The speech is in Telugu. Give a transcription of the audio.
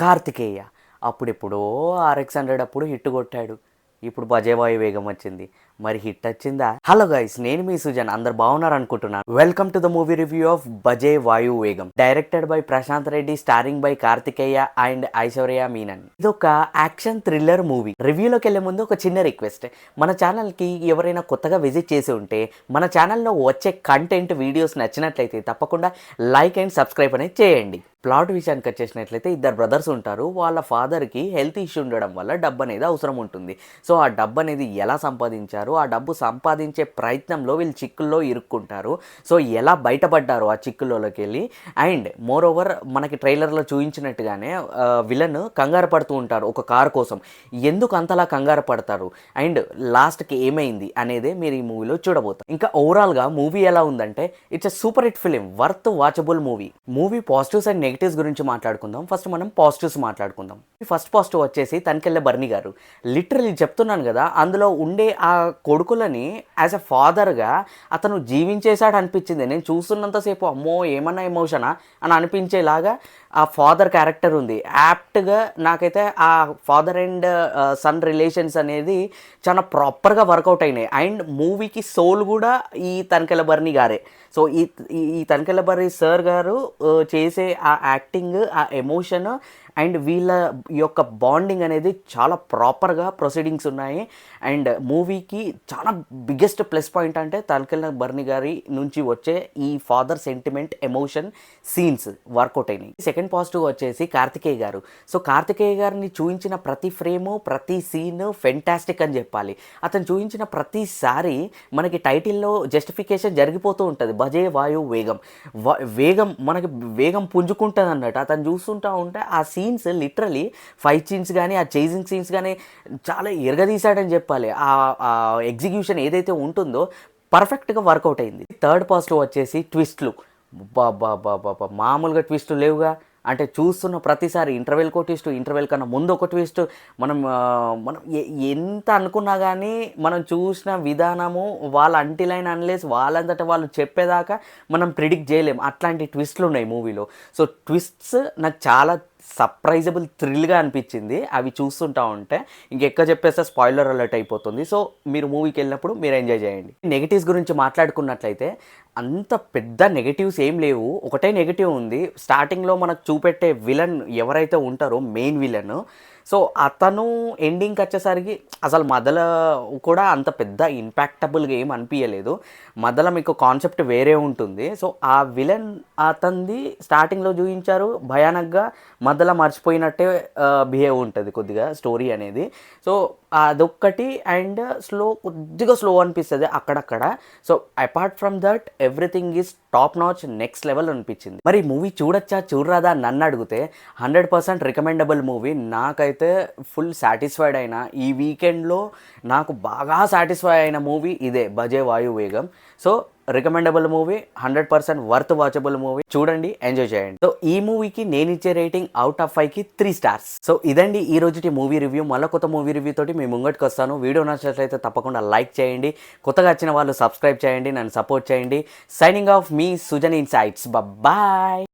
కార్తికేయ అప్పుడెప్పుడో RX100 అప్పుడు హిట్ కొట్టాడు. ఇప్పుడు బజే వాయు వేగం వచ్చింది. మరి హిట్ వచ్చిందా? హలో గైస్, నేను మీ సుజన్. అందరు బాగున్నారు అనుకుంటున్నాను. Welcome to the movie review of Bhaje Vaayu Vegam, directed by Prashanth Reddy, starring by Karthikeya and Aishwarya Menon. ఇది ఒక యాక్షన్ థ్రిల్లర్ మూవీ. రివ్యూలోకి వెళ్లే ముందు ఒక చిన్న రిక్వెస్ట్, మన ఛానల్కి ఎవరైనా కొత్తగా విజిట్ చేసి ఉంటే మన ఛానల్లో వచ్చే కంటెంట్ వీడియోస్ నచ్చినట్లయితే తప్పకుండా లైక్ అండ్ సబ్స్క్రైబ్ అనేది చేయండి. ప్లాట్ విషయానికి వచ్చేసినట్లయితే ఇద్దరు బ్రదర్స్ ఉంటారు. వాళ్ళ ఫాదర్కి హెల్త్ ఇష్యూ ఉండడం వల్ల డబ్బు అనేది అవసరం ఉంటుంది. సో ఆ డబ్బు అనేది ఎలా సంపాదించారు, ఆ డబ్బు సంపాదించే ప్రయత్నంలో వీళ్ళు చిక్కుల్లో ఇరుక్కుంటారు. సో ఎలా బయటపడ్డారు ఆ చిక్కుల్లోకి వెళ్ళి, అండ్ మోర్ ఓవర్ మనకి ట్రైలర్లో చూపించినట్టుగానే విలన్ కంగారు పడుతూ ఉంటారు ఒక కారు కోసం. ఎందుకు అంతలా కంగారు పడతారు అండ్ లాస్ట్కి ఏమైంది అనేదే మీరు ఈ మూవీలో చూడబోతారు. ఇంకా ఓవరాల్గా మూవీ ఎలా ఉందంటే it's a super hit film, worth watchable movie. Movie positives and negatives గురించి మాట్లాడుకుందాం. ఫస్ట్ మనం పాజిటివ్స్ మాట్లాడుకుందాం. ఫస్ట్ పాజిటివ్ వచ్చేసి తనికెళ్ళ బర్నీ గారు. లిటరలీ చెప్తున్నాను కదా, అందులో ఉండే ఆ కొడుకులని యాజ్ ఎ ఫాదర్గా అతను జీవించేశాడు అనిపించింది. నేను చూస్తున్నంతసేపు అమ్మో ఏమన్నా ఎమోషనా అని అనిపించేలాగా ఆ ఫాదర్ క్యారెక్టర్ ఉంది. యాప్ట్గా నాకైతే ఆ ఫాదర్ అండ్ సన్ రిలేషన్స్ అనేది చాలా ప్రాపర్గా వర్కౌట్ అయినాయి. అండ్ మూవీకి సోల్ కూడా ఈ తనికెళ్ళ బర్నీ గారే. సో ఈ తనికెళ్ళ బర్నీ సార్ గారు చేసే ఆ యాక్టింగ్, ఆ ఎమోషన్ అండ్ వీళ్ళ యొక్క బాండింగ్ అనేది చాలా ప్రాపర్గా ప్రొసీడింగ్స్ ఉన్నాయి. అండ్ మూవీకి చాలా బిగ్గెస్ట్ ప్లస్ పాయింట్ అంటే తనికెళ్ళ బర్నీ గారి నుంచి వచ్చే ఈ father sentiment, emotion scenes work out అయినాయి. సెకండ్ పాజిటివ్ వచ్చేసి కార్తికేయ గారు. సో కార్తికేయ గారిని చూపించిన ప్రతి ఫ్రేము, ప్రతి సీన్ ఫెంటాస్టిక్ అని చెప్పాలి. అతను చూపించిన ప్రతిసారి మనకి టైటిల్లో జస్టిఫికేషన్ జరిగిపోతూ ఉంటుంది. బజే వాయు వేగం, వేగం మనకి వేగం పుంజుకుంటుంది అన్నట్టు. అతను చూస్తుంటా ఉంటే ఆ సీన్స్ లిటరలీ ఫైట్ సీన్స్ కానీ, ఆ చేజింగ్ సీన్స్ కానీ చాలా ఎరగదీశాడని చెప్పాలి. ఆ ఎగ్జిక్యూషన్ ఏదైతే ఉంటుందో పర్ఫెక్ట్గా వర్కౌట్ అయింది. థర్డ్ పాజిటివ్ వచ్చేసి ట్విస్ట్లు. బాబా మామూలుగా ట్విస్ట్లు లేవుగా. అంటే చూస్తున్న ప్రతిసారి ఇంటర్వెల్కో ట్విస్ట్, ఇంటర్వెల్ కన్నా ముందు ఒక ట్విస్ట్. మనం ఎంత అనుకున్నా కానీ మనం చూసిన విధానము వాళ్ళ అంటిలైన్ అన్లెస్ వాళ్ళంతటా వాళ్ళు చెప్పేదాకా మనం ప్రిడిక్ట్ చేయలేం. అట్లాంటి ట్విస్ట్లు ఉన్నాయి మూవీలో. సో ట్విస్ట్స్ నాకు చాలా సర్ప్రైజబుల్ థ్రిల్గా అనిపించింది అవి చూస్తుంటా ఉంటే. ఇంకెక్కడ చెప్పేస్తే స్పాయిలర్ అలర్ట్ అయిపోతుంది. సో మీరు మూవీకి వెళ్ళినప్పుడు మీరు ఎంజాయ్ చేయండి. నెగిటివ్స్ గురించి మాట్లాడుకున్నట్లయితే అంత పెద్ద నెగిటివ్స్ ఏం లేవు. ఒకటే నెగిటివ్ ఉంది. స్టార్టింగ్లో మనకు చూపెట్టే విలన్ ఎవరైతే ఉంటారో మెయిన్ విలన్, సో అతను ఎండింగ్కి వచ్చేసరికి అసలు మొదల కూడా అంత పెద్ద ఇంపాక్టబుల్గా ఏం అనిపించలేదు. మొదల మీకు కాన్సెప్ట్ వేరే ఉంటుంది. సో ఆ విలన్ అతనిది స్టార్టింగ్లో చూపించారు భయానక్గా, మొదల మర్చిపోయినట్టే బిహేవ్ ఉంటుంది కొద్దిగా స్టోరీ అనేది. సో అదొక్కటి. అండ్ కొద్దిగా స్లో అనిపిస్తుంది అక్కడక్కడ. So apart from that everything is top notch, next level అనిపించింది. మరి మూవీ చూడొచ్చా చూడరాదా నన్ను అడిగితే 100% రికమెండబుల్ మూవీ. నాకైతే ఫుల్ సాటిస్ఫైడ్ అయినా. ఈ వీకెండ్లో నాకు బాగా సాటిస్ఫై అయిన మూవీ ఇదే, బజే వాయు వేగం. So recommendable movie, 100% worth watchable movie. చూడండి, ఎంజాయ్ చేయండి. సో ఈ మూవీకి నేను ఇచ్చే రేటింగ్ అవుట్ ఆఫ్ 5కి 3 స్టార్స్. సో ఇదండి ఈ రోజుటి మూవీ రివ్యూ. మళ్ళీ కొత్త మూవీ రివ్యూ తోటి మీ ముంగటికి వస్తాను. వీడియో నచ్చినట్లయితే తప్పకుండా లైక్ చేయండి. కొత్తగా వచ్చిన వాళ్ళు సబ్స్క్రైబ్ చేయండి, నన్ను సపోర్ట్ చేయండి. సైనింగ్ ఆఫ్ మీ సుజన్ ఇన్సైట్స్. బాయ్.